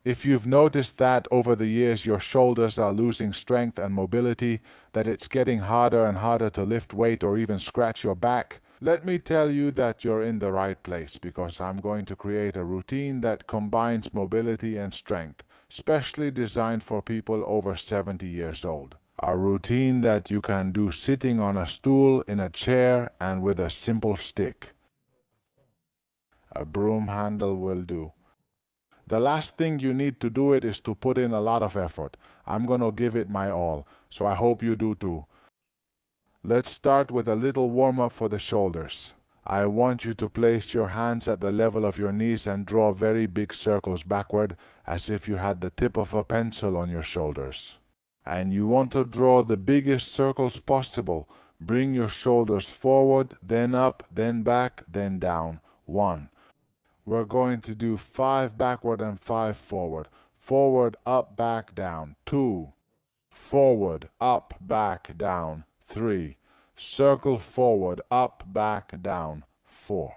If you've noticed that over the years your shoulders are losing strength and mobility, that it's getting harder and harder to lift weight or even scratch your back, let me tell you that you're in the right place, because I'm going to create a routine that combines mobility and strength, specially designed for people over 70 years old. A routine that you can do sitting on a stool, in a chair, and with a simple stick. A broom handle will do. The last thing you need to do it is to put in a lot of effort. I'm gonna give it my all, so I hope you do too. Let's start with a little warm-up for the shoulders. I want you to place your hands at the level of your knees and draw very big circles backward, as if you had the tip of a pencil on your shoulders. And you want to draw the biggest circles possible. Bring your shoulders forward, then up, then back, then down. 1. We're going to do 5 backward and 5 forward. Forward, up, back, down. 2. Forward, up, back, down. 3. Circle forward, up, back, down. 4.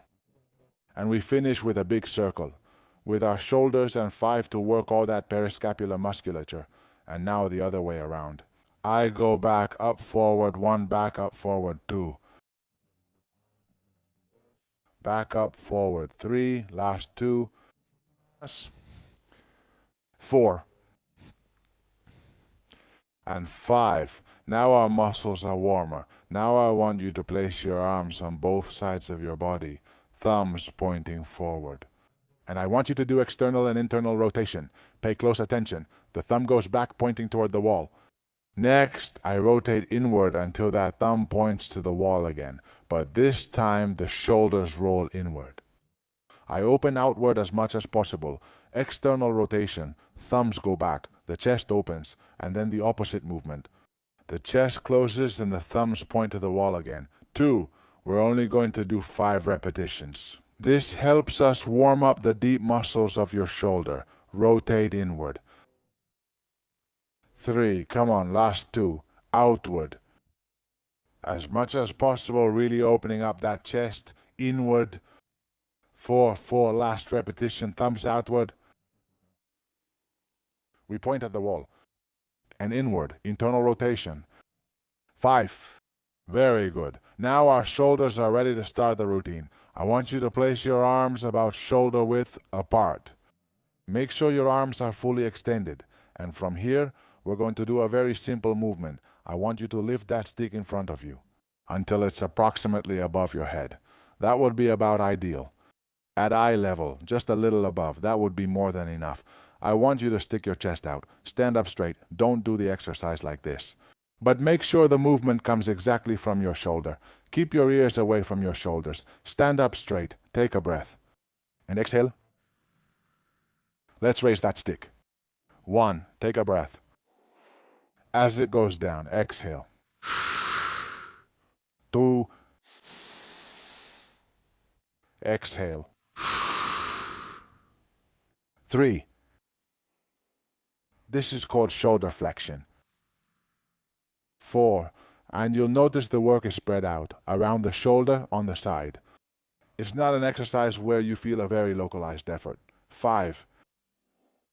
And we finish with a big circle, with our shoulders and 5 to work all that periscapular musculature. And now the other way around. I go back, up, forward, 1, back, up, forward, 2. Back, up, forward, 3, last 2, 4, and 5. Now our muscles are warmer. Now I want you to place your arms on both sides of your body, thumbs pointing forward. And I want you to do external and internal rotation. Pay close attention. The thumb goes back, pointing toward the wall. Next, I rotate inward until that thumb points to the wall again, but this time the shoulders roll inward. I open outward as much as possible. External rotation, thumbs go back, the chest opens, and then the opposite movement. The chest closes and the thumbs point to the wall again. 2. We're only going to do 5 repetitions. This helps us warm up the deep muscles of your shoulder. Rotate inward. 3, come on, last 2, outward. As much as possible, really opening up that chest, inward. 4, last repetition, thumbs outward. We point at the wall. And inward, internal rotation. 5, very good. Now our shoulders are ready to start the routine. I want you to place your arms about shoulder width apart. Make sure your arms are fully extended. And from here, we're going to do a very simple movement. I want you to lift that stick in front of you until it's approximately above your head. That would be about ideal. At eye level, just a little above, that would be more than enough. I want you to stick your chest out. Stand up straight. Don't do the exercise like this. But make sure the movement comes exactly from your shoulder. Keep your ears away from your shoulders. Stand up straight. Take a breath. And exhale. Let's raise that stick. 1, take a breath. As it goes down, exhale. 2, exhale. 3. This is called shoulder flexion. 4, and you'll notice the work is spread out around the shoulder on the side. It's not an exercise where you feel a very localized effort. 5.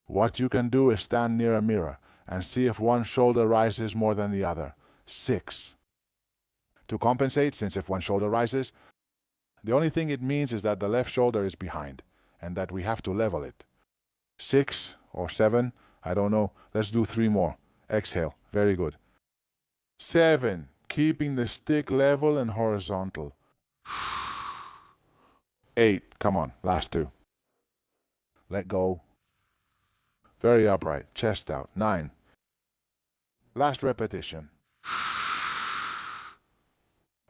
What you can do is stand near a mirror and see if one shoulder rises more than the other. 6. To compensate, since if one shoulder rises, the only thing it means is that the left shoulder is behind and that we have to level it. 6 or 7, I don't know. Let's do 3 more. Exhale. Very good. 7. Keeping the stick level and horizontal. 8. Come on. Last 2. Let go. Very upright. Chest out. 9. Last repetition.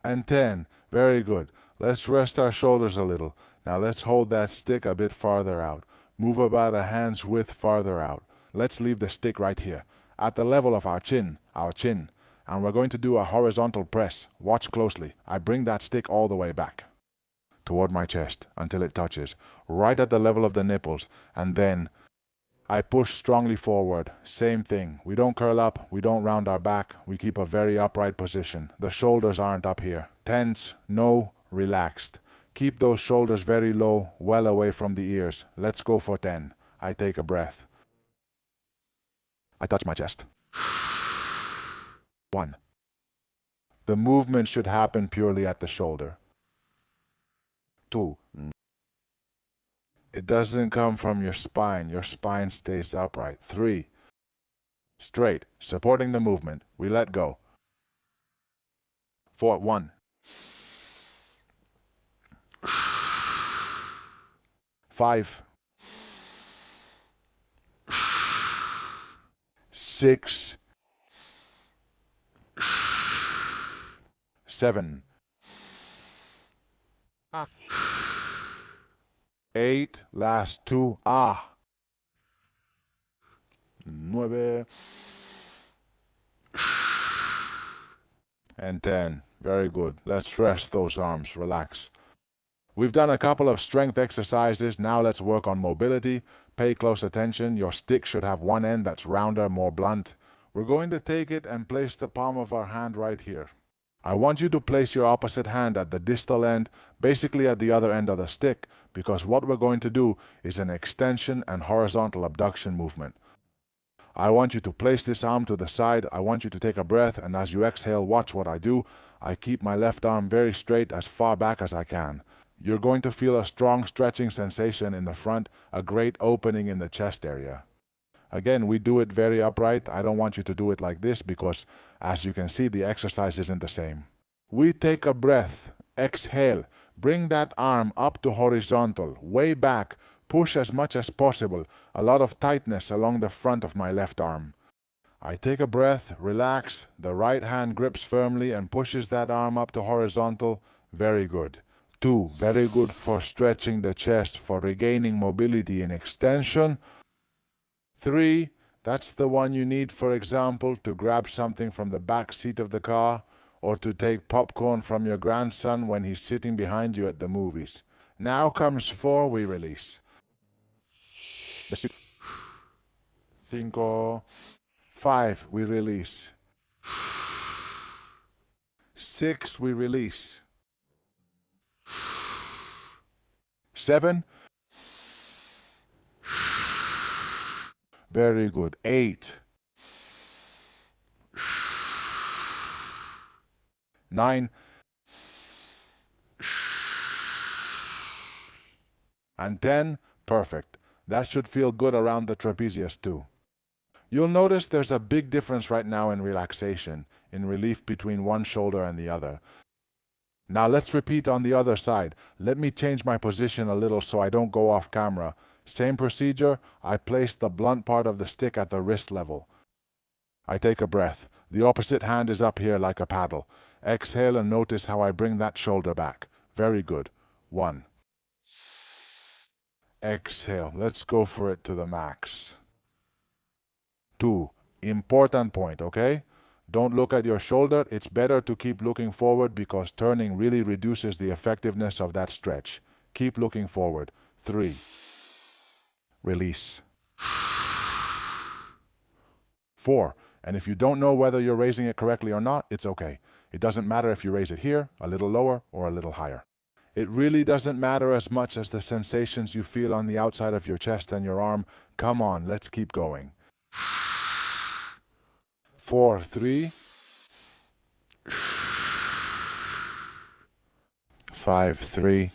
And 10. Very good. Let's rest our shoulders a little. Now let's hold that stick a bit farther out. Move about a hand's width farther out. Let's leave the stick right here, at the level of our chin. And we're going to do a horizontal press. Watch closely. I bring that stick all the way back toward my chest until it touches, right at the level of the nipples. And then I push strongly forward. Same thing. We don't curl up. We don't round our back. We keep a very upright position. The shoulders aren't up here. Tense. No. Relaxed. Keep those shoulders very low, well away from the ears. Let's go for 10. I take a breath. I touch my chest. 1. The movement should happen purely at the shoulder. 2. It doesn't come from your spine. Your spine stays upright. 3. Straight, supporting the movement. We let go. 4. 1. 5. 6. 7. 8. Last 2. 9. And 10. Very good. Let's rest those arms. Relax. We've done a couple of strength exercises. Now let's work on mobility. Pay close attention. Your stick should have one end that's rounder, more blunt. We're going to take it and place the palm of our hand right here. I want you to place your opposite hand at the distal end, basically at the other end of the stick, because what we're going to do is an extension and horizontal abduction movement. I want you to place this arm to the side. I want you to take a breath, and as you exhale, watch what I do. I keep my left arm very straight as far back as I can. You're going to feel a strong stretching sensation in the front, a great opening in the chest area. Again, we do it very upright. I don't want you to do it like this because, as you can see, the exercise isn't the same. We take a breath, exhale, bring that arm up to horizontal, way back, push as much as possible, a lot of tightness along the front of my left arm. I take a breath, relax, the right hand grips firmly and pushes that arm up to horizontal. Very good. 2. Very good for stretching the chest, for regaining mobility and extension. 3. That's the one you need, for example, to grab something from the back seat of the car or to take popcorn from your grandson when he's sitting behind you at the movies. Now comes 4, we release. 5, 5, we release. 6, we release. 7. Very good. 8. 9. And 10. Perfect. That should feel good around the trapezius too. You'll notice there's a big difference right now in relaxation, in relief between one shoulder and the other. Now let's repeat on the other side. Let me change my position a little so I don't go off camera. Same procedure, I place the blunt part of the stick at the wrist level. I take a breath. The opposite hand is up here like a paddle. Exhale and notice how I bring that shoulder back. Very good. 1. Exhale. Let's go for it to the max. 2. Important point, okay? Don't look at your shoulder. It's better to keep looking forward because turning really reduces the effectiveness of that stretch. Keep looking forward. 3. Release. 4. And if you don't know whether you're raising it correctly or not, it's okay. It doesn't matter if you raise it here, a little lower, or a little higher. It really doesn't matter as much as the sensations you feel on the outside of your chest and your arm. Come on, let's keep going. 4, 3. 5, 3.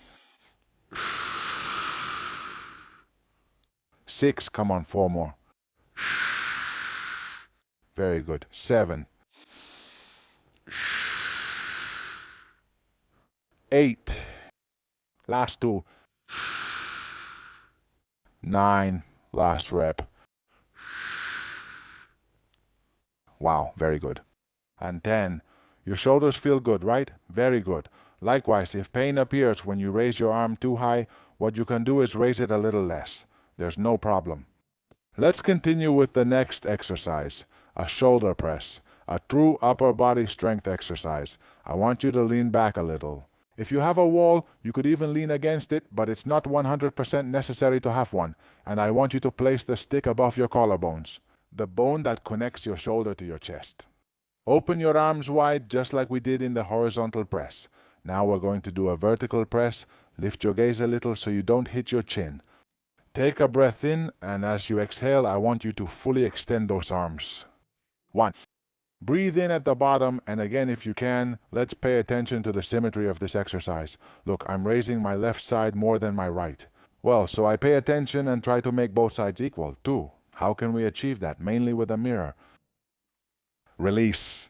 6, come on, 4 more. Very good. 7. 8. Last 2. 9. Last rep. Wow, very good. And 10. Your shoulders feel good, right? Very good. Likewise, if pain appears when you raise your arm too high, what you can do is raise it a little less. There's no problem. Let's continue with the next exercise, a shoulder press, a true upper body strength exercise. I want you to lean back a little. If you have a wall, you could even lean against it, but it's not 100% necessary to have one, and I want you to place the stick above your collarbones, the bone that connects your shoulder to your chest. Open your arms wide just like we did in the horizontal press. Now we're going to do a vertical press. Lift your gaze a little so you don't hit your chin. Take a breath in, and as you exhale, I want you to fully extend those arms. 1. Breathe in at the bottom, and again, if you can, let's pay attention to the symmetry of this exercise. Look, I'm raising my left side more than my right. Well, so I pay attention and try to make both sides equal. 2. How can we achieve that? Mainly with a mirror. Release.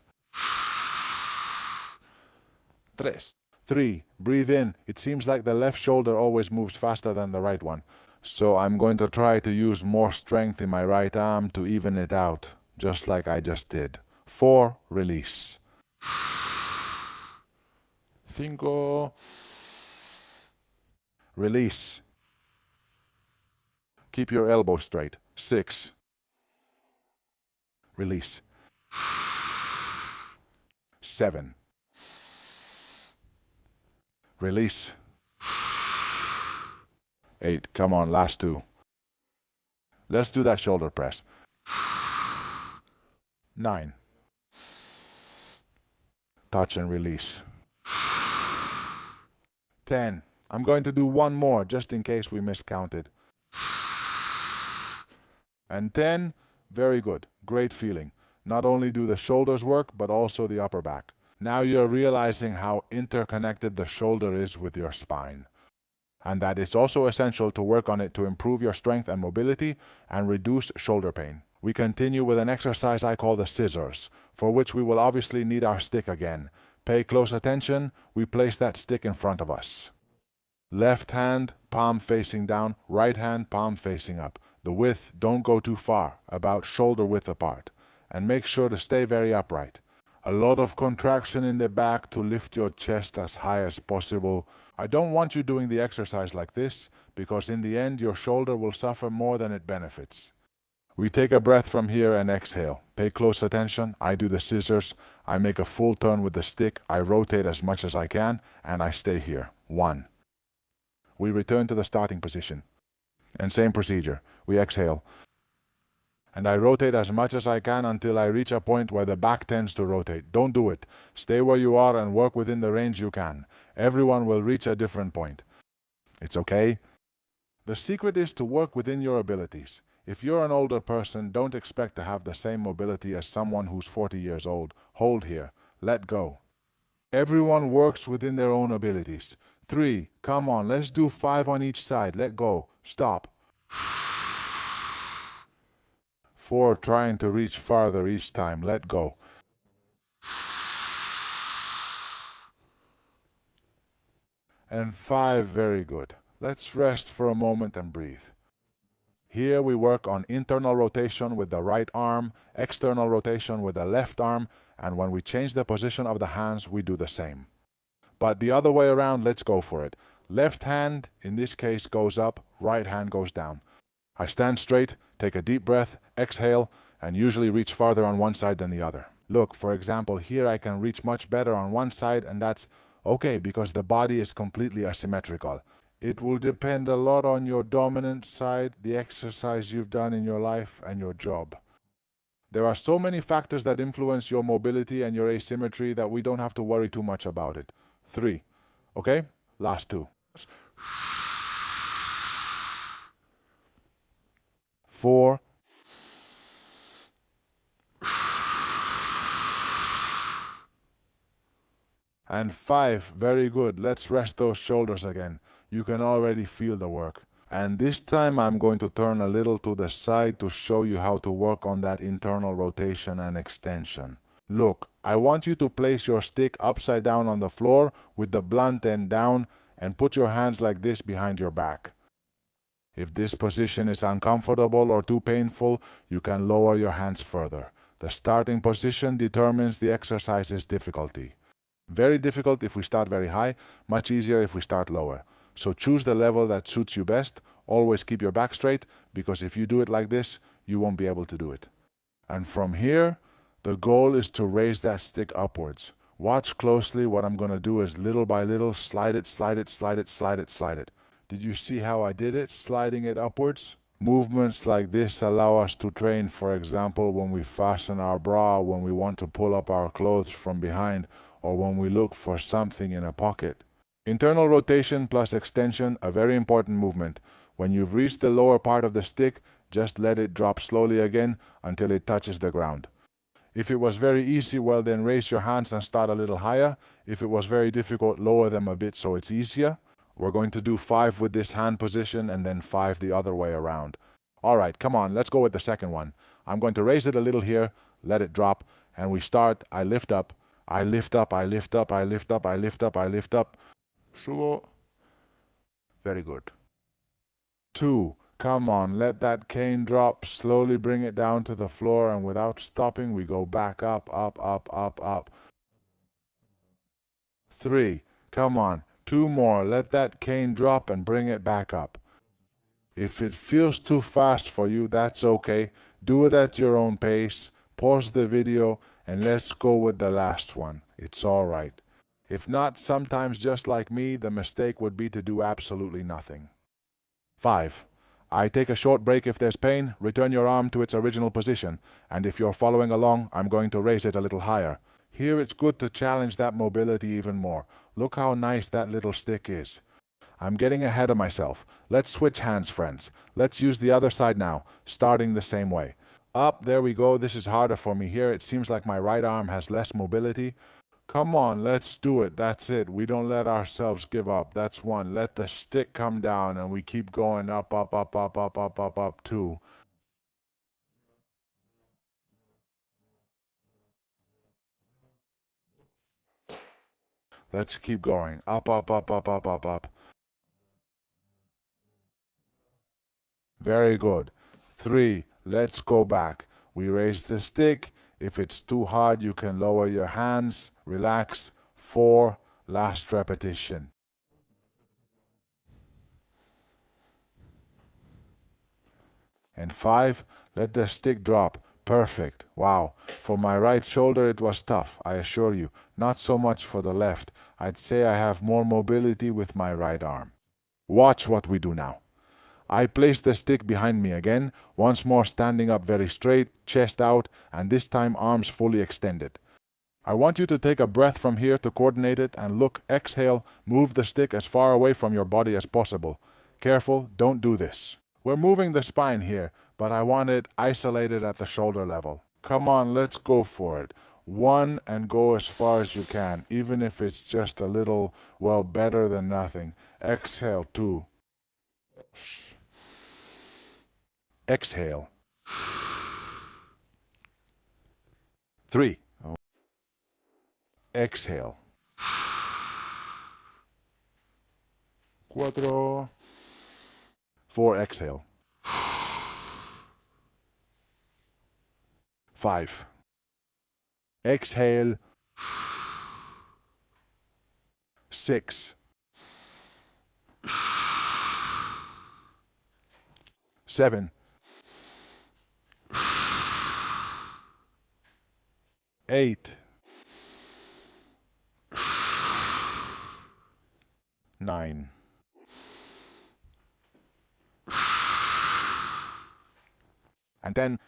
3. Breathe in. It seems like the left shoulder always moves faster than the right one. So I'm going to try to use more strength in my right arm to even it out, just like I just did. 4. Release. 5. Release. Keep your elbow straight. 6. Release. 7. Release. 8. Come on, last 2. Let's do that shoulder press. 9. Touch and release. 10. I'm going to do one more just in case we miscounted. And 10. Very good. Great feeling. Not only do the shoulders work, but also the upper back. Now you're realizing how interconnected the shoulder is with your spine, and that it's also essential to work on it to improve your strength and mobility and reduce shoulder pain. We continue with an exercise I call the scissors, for which we will obviously need our stick again. Pay close attention. We place that stick in front of us. Left hand, palm facing down, right hand, palm facing up. The width, don't go too far, about shoulder width apart. And make sure to stay very upright. A lot of contraction in the back to lift your chest as high as possible. I don't want you doing the exercise like this, because in the end your shoulder will suffer more than it benefits. We take a breath from here and exhale. Pay close attention. I do the scissors. I make a full turn with the stick. I rotate as much as I can, and I stay here. 1. We return to the starting position. And same procedure. We exhale. And I rotate as much as I can until I reach a point where the back tends to rotate. Don't do it. Stay where you are and work within the range you can. Everyone will reach a different point. It's okay. The secret is to work within your abilities. If you're an older person, don't expect to have the same mobility as someone who's 40 years old. Hold here. Let go. Everyone works within their own abilities. 3. Come on, let's do 5 on each side. Let go. Stop. 4. Trying to reach farther each time. Let go. And 5. Very good. Let's rest for a moment and breathe. Here we work on internal rotation with the right arm, external rotation with the left arm, and when we change the position of the hands, we do the same. But the other way around, let's go for it. Left hand, in this case, goes up, right hand goes down. I stand straight, take a deep breath, exhale, and usually reach farther on one side than the other. Look, for example, here I can reach much better on one side, and that's okay because the body is completely asymmetrical. It will depend a lot on your dominant side, the exercise you've done in your life, and your job. There are so many factors that influence your mobility and your asymmetry that we don't have to worry too much about it. 3. Okay? Last 2. 4. And 5. Very good. Let's rest those shoulders again. You can already feel the work. And this time I'm going to turn a little to the side to show you how to work on that internal rotation and extension. Look, I want you to place your stick upside down on the floor with the blunt end down and put your hands like this behind your back. If this position is uncomfortable or too painful, you can lower your hands further. The starting position determines the exercise's difficulty. Very difficult if we start very high, much easier if we start lower. So choose the level that suits you best. Always keep your back straight, because if you do it like this, you won't be able to do it. And from here, the goal is to raise that stick upwards. Watch closely. What I'm going to do is little by little slide it, slide it, slide it, slide it, slide it. Did you see how I did it, sliding it upwards? Movements like this allow us to train, for example, when we fasten our bra, when we want to pull up our clothes from behind, or when we look for something in a pocket. Internal rotation plus extension, a very important movement. When you've reached the lower part of the stick, just let it drop slowly again until it touches the ground. If it was very easy, well then raise your hands and start a little higher. If it was very difficult, lower them a bit so it's easier. We're going to do 5 with this hand position and then 5 the other way around. Alright, come on, let's go with the second one. I'm going to raise it a little here, let it drop, and we start. I lift up, I lift up, I lift up, I lift up, I lift up, I lift up. Very good. 2. Come on, let that cane drop, slowly bring it down to the floor, and without stopping, we go back up, up, up, up, up. 3. Come on, 2 more, let that cane drop and bring it back up. If it feels too fast for you, that's okay. Do it at your own pace. Pause the video and let's go with the last one. It's alright. If not, sometimes just like me, the mistake would be to do absolutely nothing. 5. I take a short break if there's pain, return your arm to its original position, and if you're following along, I'm going to raise it a little higher. Here it's good to challenge that mobility even more. Look how nice that little stick is. I'm getting ahead of myself. Let's switch hands, friends. Let's use the other side now, starting the same way. Up, there we go. This is harder for me here. It seems like my right arm has less mobility. Come on, let's do it. That's it. We don't let ourselves give up. That's 1. Let the stick come down and we keep going up, up, up, up, up, up, up, up. 2. Let's keep going. Up, up, up, up, up, up, up. Very good. 3. Let's go back. We raise the stick. If it's too hard, you can lower your hands. Relax. 4. Last repetition. And 5. Let the stick drop. Perfect. Wow. For my right shoulder it was tough, I assure you. Not so much for the left. I'd say I have more mobility with my right arm. Watch what we do now. I place the stick behind me again, once more standing up very straight, chest out, and this time arms fully extended. I want you to take a breath from here to coordinate it and look, exhale, move the stick as far away from your body as possible. Careful, don't do this. We're moving the spine here, but I want it isolated at the shoulder level. Come on, let's go for it. 1 and go as far as you can, even if it's just a little, well, better than nothing. Exhale, 2. Exhale. 3. Exhale. 4. 4. Exhale. 5. Exhale. 6. 7. 8. 9. And 10.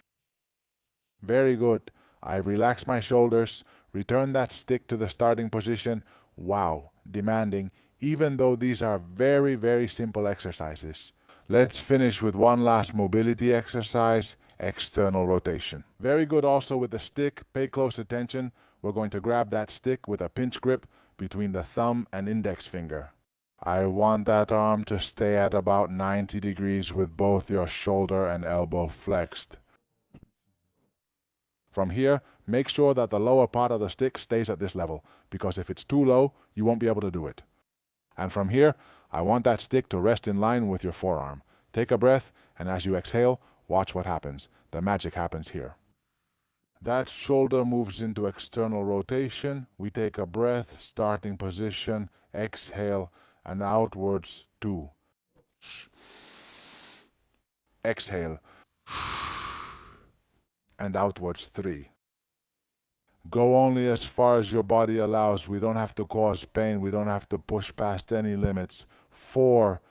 Very good. I relax my shoulders, return that stick to the starting position. Wow, demanding, even though these are very, very simple exercises. Let's finish with one last mobility exercise, external rotation. Very good also with the stick. Pay close attention. We're going to grab that stick with a pinch grip between the thumb and index finger. I want that arm to stay at about 90 degrees with both your shoulder and elbow flexed. From here, make sure that the lower part of the stick stays at this level, because if it's too low, you won't be able to do it. And from here, I want that stick to rest in line with your forearm. Take a breath, and as you exhale, watch what happens. The magic happens here. That shoulder moves into external rotation. We take a breath, starting position, exhale, and outwards 2. Exhale. And outwards 3. Go only as far as your body allows. We don't have to cause pain. We don't have to push past any limits. 4.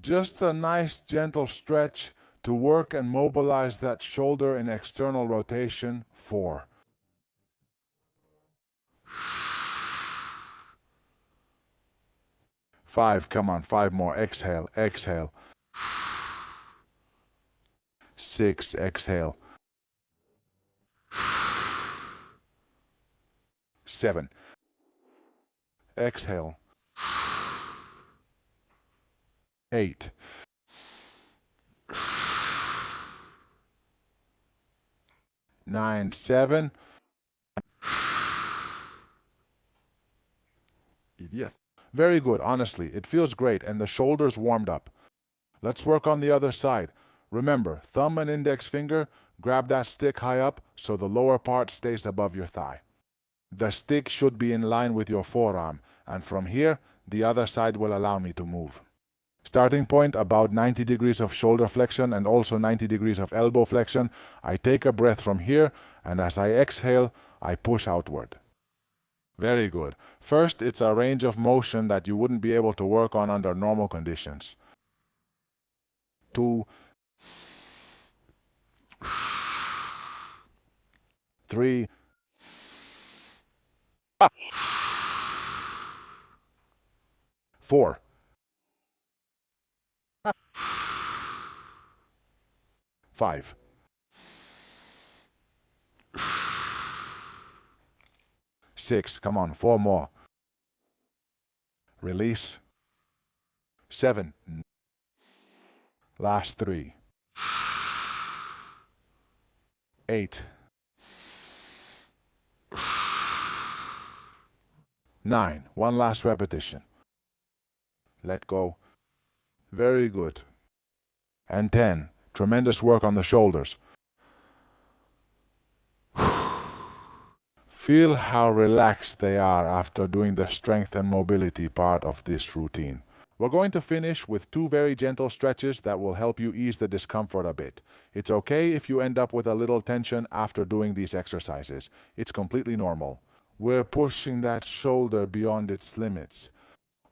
Just a nice gentle stretch to work and mobilize that shoulder in external rotation. 4. 5. Come on, 5 more. Exhale, exhale. 6, exhale. 7, exhale. 8, 9, 7. Idiot. Very good, honestly. It feels great, and the shoulders warmed up. Let's work on the other side. Remember, thumb and index finger, grab that stick high up so the lower part stays above your thigh. The stick should be in line with your forearm, and from here, the other side will allow me to move. Starting point about 90 degrees of shoulder flexion and also 90 degrees of elbow flexion. I take a breath from here, and as I exhale, I push outward. Very good. First, it's a range of motion that you wouldn't be able to work on under normal conditions. 2, 3, 4, 5, 6, come on, 4 more. Release. 7, last 3. 8, 9, one last repetition. Let go. Very good. And 10, tremendous work on the shoulders. Feel how relaxed they are after doing the strength and mobility part of this routine. We're going to finish with 2 very gentle stretches that will help you ease the discomfort a bit. It's okay if you end up with a little tension after doing these exercises. It's completely normal. We're pushing that shoulder beyond its limits.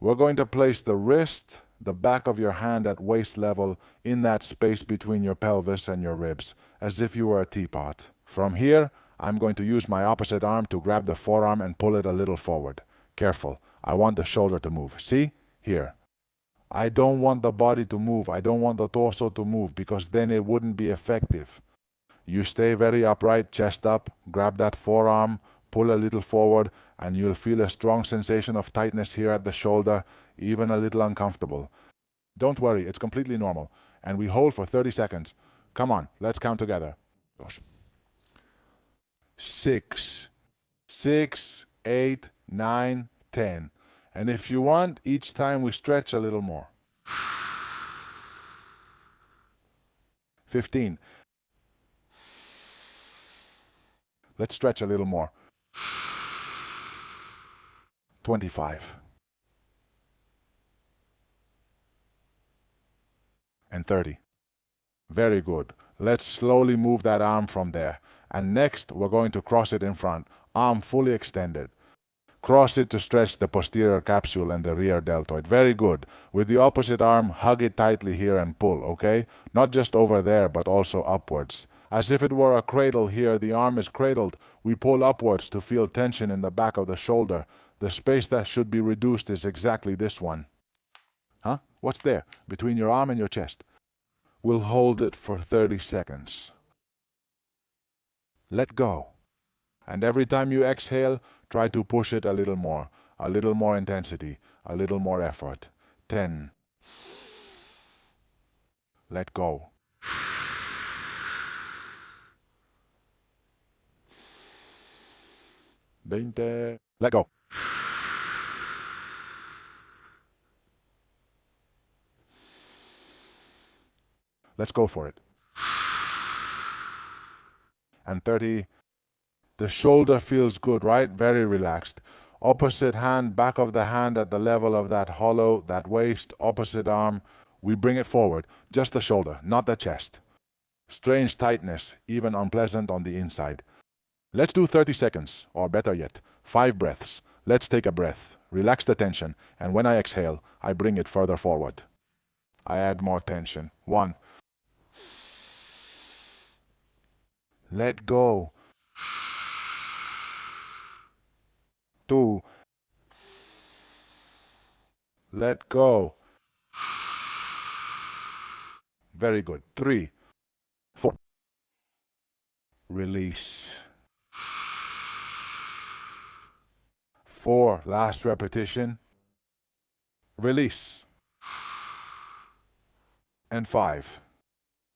We're going to place the wrist, the back of your hand at waist level in that space between your pelvis and your ribs, as if you were a teapot. From here, I'm going to use my opposite arm to grab the forearm and pull it a little forward. Careful, I want the shoulder to move. See? Here. I don't want the body to move. I don't want the torso to move because then it wouldn't be effective. You stay very upright, chest up, grab that forearm, pull a little forward, and you'll feel a strong sensation of tightness here at the shoulder, even a little uncomfortable. Don't worry, it's completely normal. And we hold for 30 seconds. Come on, let's count together. 6, 6, 8, 9, 10. And if you want, each time we stretch a little more. 15. Let's stretch a little more. 25. And 30. Very good. Let's slowly move that arm from there. And next, we're going to cross it in front, arm fully extended. Cross it to stretch the posterior capsule and the rear deltoid. Very good. With the opposite arm, hug it tightly here and pull, okay? Not just over there, but also upwards. As if it were a cradle here, the arm is cradled. We pull upwards to feel tension in the back of the shoulder. The space that should be reduced is exactly this one. Huh? What's there? Between your arm and your chest. We'll hold it for 30 seconds. Let go. And every time you exhale, try to push it a little more intensity, a little more effort. 10. Let go. 20. Let go. Let's go for it. And 30. The shoulder feels good, right? Very relaxed. Opposite hand, back of the hand at the level of that hollow, that waist, opposite arm. We bring it forward. Just the shoulder, not the chest. Strange tightness, even unpleasant on the inside. Let's do 30 seconds, or better yet, 5 breaths. Let's take a breath. Relax the tension, and when I exhale, I bring it further forward. I add more tension. 1. Let go. 2. Let go. Very good. 3, 4. Release. 4. Last repetition. Release. And 5.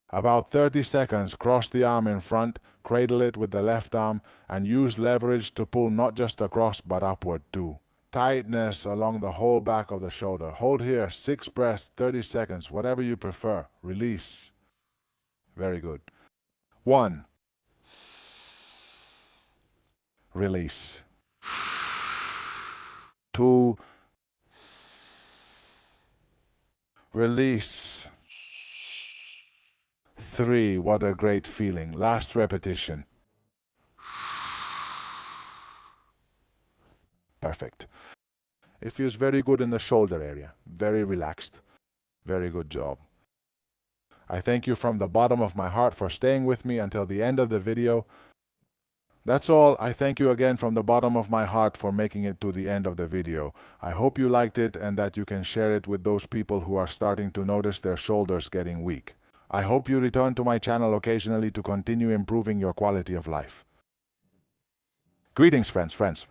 About 30 seconds, cross the arm in front, cradle it with the left arm, and use leverage to pull not just across but upward too. Tightness along the whole back of the shoulder. Hold here, 6 breaths, 30 seconds, whatever you prefer. Release. Very good. 1. Release. 2. Release. 3. What a great feeling. Last repetition. Perfect. It feels very good in the shoulder area. Very relaxed. Very good job. I thank you from the bottom of my heart for staying with me until the end of the video. That's all. I thank you again from the bottom of my heart for making it to the end of the video. I hope you liked it and that you can share it with those people who are starting to notice their shoulders getting weak. I hope you return to my channel occasionally to continue improving your quality of life. Greetings, friends.